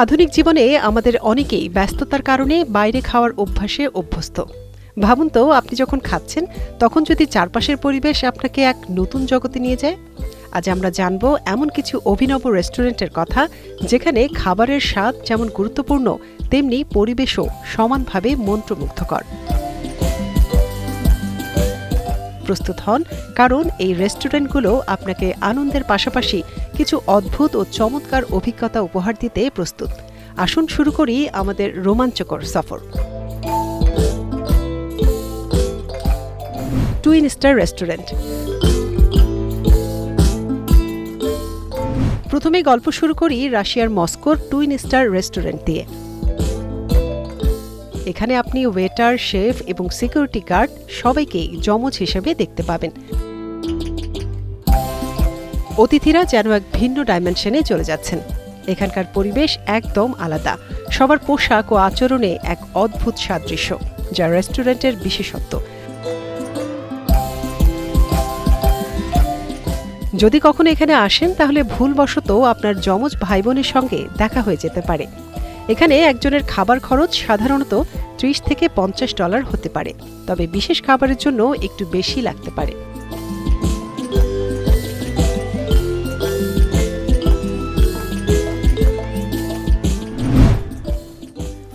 আধুনিক জীবনে আমাদের অনেকেই ব্যস্ততার কারণে বাইরে খাওয়ার অভ্যাসে অভ্যস্ত। ভাবুন তো, আপনি যখন খাচ্ছেন তখন যদি চারপাশের পরিবেশ আপনাকে এক নতুন জগতে নিয়ে যায়। আজ আমরা জানব এমন কিছু অভিনব রেস্টুরেন্টের কথা, যেখানে খাবারের স্বাদ যেমন গুরুত্বপূর্ণ, তেমনি পরিবেশও সমানভাবে মন্ত্রমুগ্ধকর। প্রস্তুত হন, কারণ এই রেস্টুরেন্টগুলো আপনাকে আনন্দের পাশাপাশি কিছু অদ্ভুত ও চমৎকার অভিজ্ঞতা উপহার দিতে প্রস্তুত। আসুন শুরু করি আমাদের রোমাঞ্চকর সফর। Twin star restaurant. প্রথমে গল্প শুরু করি রাশিয়ার মস্কোর টুইন স্টার রেস্টুরেন্ট দিয়ে। এখানে আপনি ওয়েটার, শেফ এবং সিকিউরিটি গার্ড সবাইকেই যমজ হিসেবে দেখতে পাবেন। অতিথিরা যেন এক ভিন্ন ডাইমেনশনে চলে যাচ্ছেন। এখানকার পরিবেশ একদম আলাদা। সবার পোশাক ও আচরণে এক অদ্ভুত সাদৃশ্য, যা রেস্টুরেন্টের বিশেষত্ব। যদি কখনো এখানে আসেন, তাহলে ভুলবশত আপনার যমজ ভাই বোনের সঙ্গে দেখা হয়ে যেতে পারে। এখানে একজনের খাবার খরচ সাধারণত $30 থেকে $50 হতে পারে, তবে বিশেষ খাবারের জন্য একটু বেশি লাগতে পারে।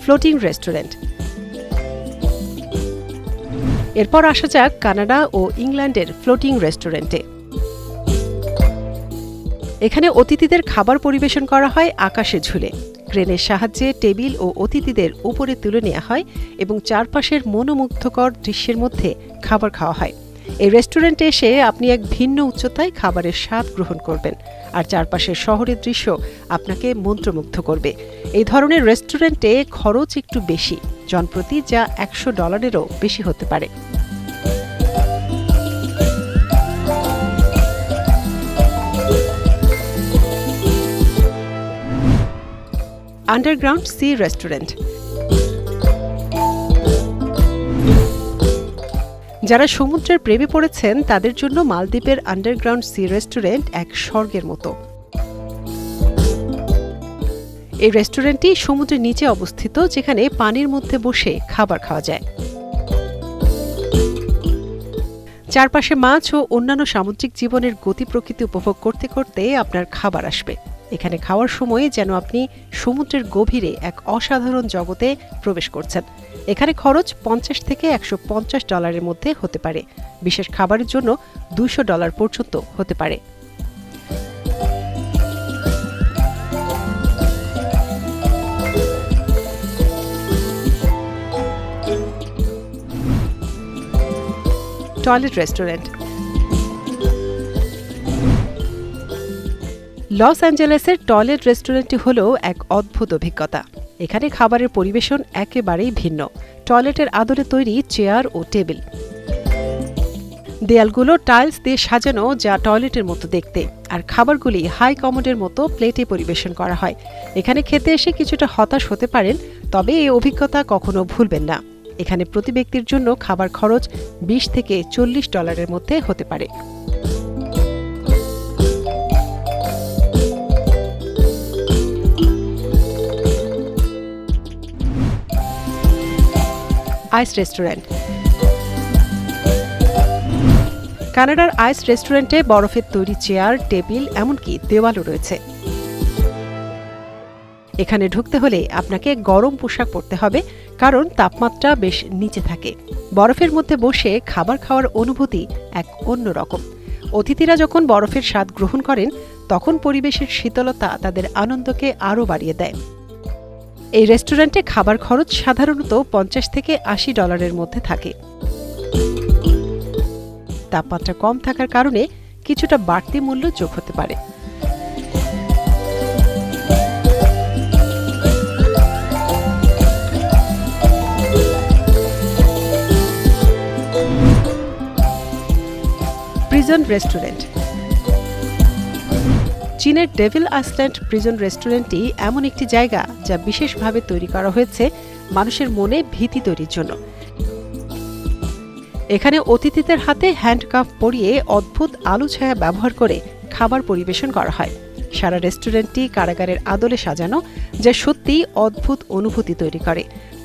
Floating restaurant. এরপর আসা যাক কানাডা ও ইংল্যান্ডের ফ্লোটিং রেস্টুরেন্টে। এখানে অতিথিদের খাবার পরিবেশন করা হয় আকাশে ঝুলে। ক্রেনের সাহায্যে টেবিল ও অতিথিদের উপরে তুলে নেওয়া হয় এবং চারপাশের মনোমুগ্ধকর দৃশ্যের মধ্যে খাবার খাওয়া হয়। এই রেস্টুরেন্টে এসে আপনি এক ভিন্ন উচ্চতায় খাবারের স্বাদ গ্রহণ করবেন, আর চারপাশের শহরের দৃশ্য আপনাকে মন্ত্রমুগ্ধ করবে। এই ধরনের রেস্টুরেন্টে খরচ একটু বেশি, জনপ্রতি যা $100-এরও বেশি হতে পারে। Underground sea restaurant. যারা সমুদ্রের প্রেমে পড়েছেন, তাদের জন্য মালদ্বীপের আন্ডারগ্রাউন্ড সি রেস্টুরেন্ট এক স্বর্গের মতো। এই রেস্টুরেন্টটি সমুদ্রের নিচে অবস্থিত, যেখানে পানির মধ্যে বসে খাবার খাওয়া যায়। চারপাশে মাছ ও অন্যান্য সামুদ্রিক জীবনের গতি প্রকৃতি উপভোগ করতে করতে আপনার খাবার আসবে। এখানে খাওয়ার সময় যেন আপনি সমুদ্রের গভীরে এক অসাধারণ জগতে প্রবেশ করছেন। এখানে খরচ $50 থেকে $150-এর মধ্যে হতে পারে। বিশেষ খাবারের জন্য $200 পর্যন্ত হতে পারে। Toilet restaurant. লস অ্যাঞ্জেলেসের টয়লেট রেস্টুরেন্টটি হল এক অদ্ভুত অভিজ্ঞতা। এখানে খাবারের পরিবেশন একেবারেই ভিন্ন। টয়লেটের আদলে তৈরি চেয়ার ও টেবিল, দেয়ালগুলো টাইলস দিয়ে সাজানো, যা টয়লেটের মতো দেখতে, আর খাবারগুলি হাই কমোডের মতো প্লেটে পরিবেশন করা হয়। এখানে খেতে এসে কিছুটা হতাশ হতে পারেন, তবে এই অভিজ্ঞতা কখনো ভুলবেন না। এখানে প্রতি ব্যক্তির জন্য খাবার খরচ $20 থেকে $40-এর মধ্যে হতে পারে। আইস রেস্টুরেন্ট। কানাডার আইস রেস্টুরেন্টে বরফের তৈরি চেয়ার, টেবিল, এমনকি দেওয়ালও রয়েছে। এখানে ঢুকতে হলে আপনাকে গরম পোশাক পরতে হবে, কারণ তাপমাত্রা বেশ নিচে থাকে। বরফের মধ্যে বসে খাবার খাওয়ার অনুভূতি এক অন্যরকম। অতিথিরা যখন বরফের স্বাদ গ্রহণ করেন, তখন পরিবেশের শীতলতা তাদের আনন্দকে আরও বাড়িয়ে দেয়। এই রেস্টুরেন্টে খাবার খরচ সাধারণত $50 থেকে $80-এর মধ্যে থাকে। তাপমাত্রা কম থাকার কারণে কিছুটা বাড়তি মূল্য যোগ হতে পারে। Prison restaurant. চীনের ডেভিল আইল্যান্ড প্রিজন রেস্টুরেন্টটি এমন একটি জায়গা, যা বিশেষভাবে তৈরি করা হয়েছে মানুষের মনে ভীতি তৈরির জন্য। এখানে অতিথিদের হাতে হ্যান্ডকাফ পরিয়ে অদ্ভুত আলো ছায়া ব্যবহার করে খাবার পরিবেশন করা হয়। সারা রেস্টুরেন্টটি কারাগারের আদলে সাজানো, যা সত্যিই অদ্ভুত অনুভূতি তৈরি করে।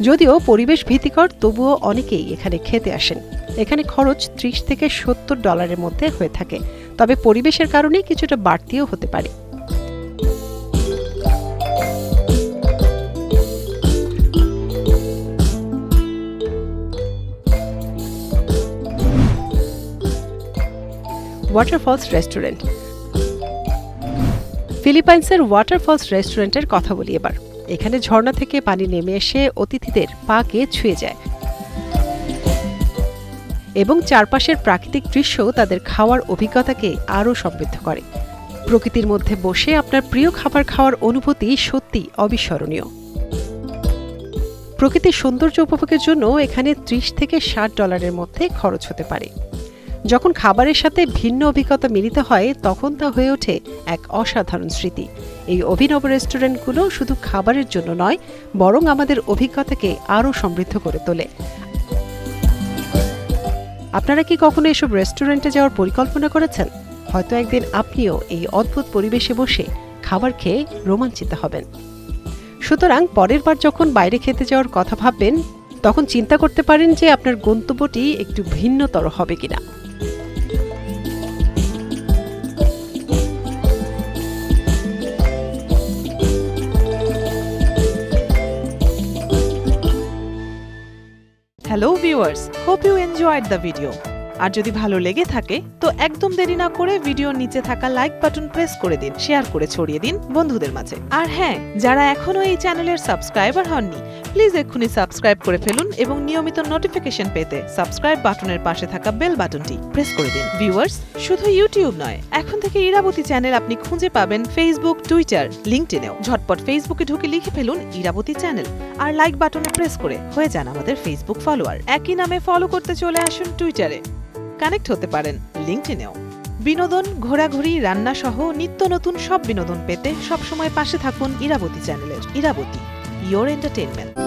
যদিও পরিবেশ ভীতিকর, তবুও অনেকেই এখানে খেতে আসেন। এখানে খরচ $30 থেকে $70 মধ্যে হয়ে থাকে, তবে পরিবেশের কারণে কিছুটা বাড়তিও হতে পারে। Waterfalls restaurant. ফিলিপাইন্সের ওয়াটারফলস রেস্টুরেন্টের কথা বলি এবার। এখানে ঝর্ণা থেকে পানি নেমে এসে অতিথিদের পাকে ছুঁয়ে যায় এবং চারপাশের প্রাকৃতিক দৃশ্য তাদের খাওয়ার অভিজ্ঞতাকে আরও সমৃদ্ধ করে। প্রকৃতির মধ্যে বসে আপনার প্রিয় খাবার খাওয়ার অনুভূতি সত্যি অবিস্মরণীয়। প্রকৃতির সৌন্দর্য উপভোগের জন্য এখানে $30 থেকে $60 মধ্যে খরচ হতে পারে। যখন খাবারের সাথে ভিন্ন অভিজ্ঞতা মিলিত হয়, তখন তা হয়ে ওঠে এক অসাধারণ স্মৃতি। এই অভিনব রেস্টুরেন্টগুলো শুধু খাবারের জন্য নয়, বরং আমাদের অভিজ্ঞতাকে আরও সমৃদ্ধ করে তোলে। আপনারা কি কখনো এসব রেস্টুরেন্টে যাওয়ার পরিকল্পনা করেছেন? হয়তো একদিন আপনিও এই অদ্ভুত পরিবেশে বসে খাবার খেয়ে রোমাঞ্চিত হবেন। সুতরাং পরের বার যখন বাইরে খেতে যাওয়ার কথা ভাববেন, তখন চিন্তা করতে পারেন যে আপনার গন্তব্যটি একটু ভিন্নতর হবে কিনা। Hello viewers, hope you enjoyed the video. আর যদি ভালো লেগে থাকে তো একদম দেরি না করে ভিডিওর নিচে থাকা লাইক বাটন প্রেস করে দিন, শেয়ার করে ছড়িয়ে দিন বন্ধুদের মাঝে। আর হ্যাঁ, যারা এখনো এই চ্যানেলের সাবস্ক্রাইবার হননি, প্লিজ এক্ষুনি সাবস্ক্রাইব করে ফেলুন এবং নিয়মিত নোটিফিকেশন পেতে সাবস্ক্রাইব বাটনের পাশে থাকা বেল বাটনটি প্রেস করে দিন। ভিউয়ার্স, শুধু ইউটিউব নয়, এখন থেকে ইরাবতী চ্যানেল আপনি খুঁজে পাবেন ফেসবুক, টুইটার, লিংকডইনেও। ঝটপট ফেসবুকে ঢুকে লিখে ফেলুন ইরাবতী চ্যানেল আর লাইক বাটনে প্রেস করে হয়ে যান আমাদের ফেসবুক ফলোয়ার। একই নামে ফলো করতে চলে আসুন টুইটারে, কানেক্ট হতে পারেন লিংকডইনেও। বিনোদন, ঘোরাঘুরি, রান্না সহ নিত্য নতুন সব বিনোদন পেতে সবসময় পাশে থাকুন ইরাবতী চ্যানেলের। Irawati, your entertainment.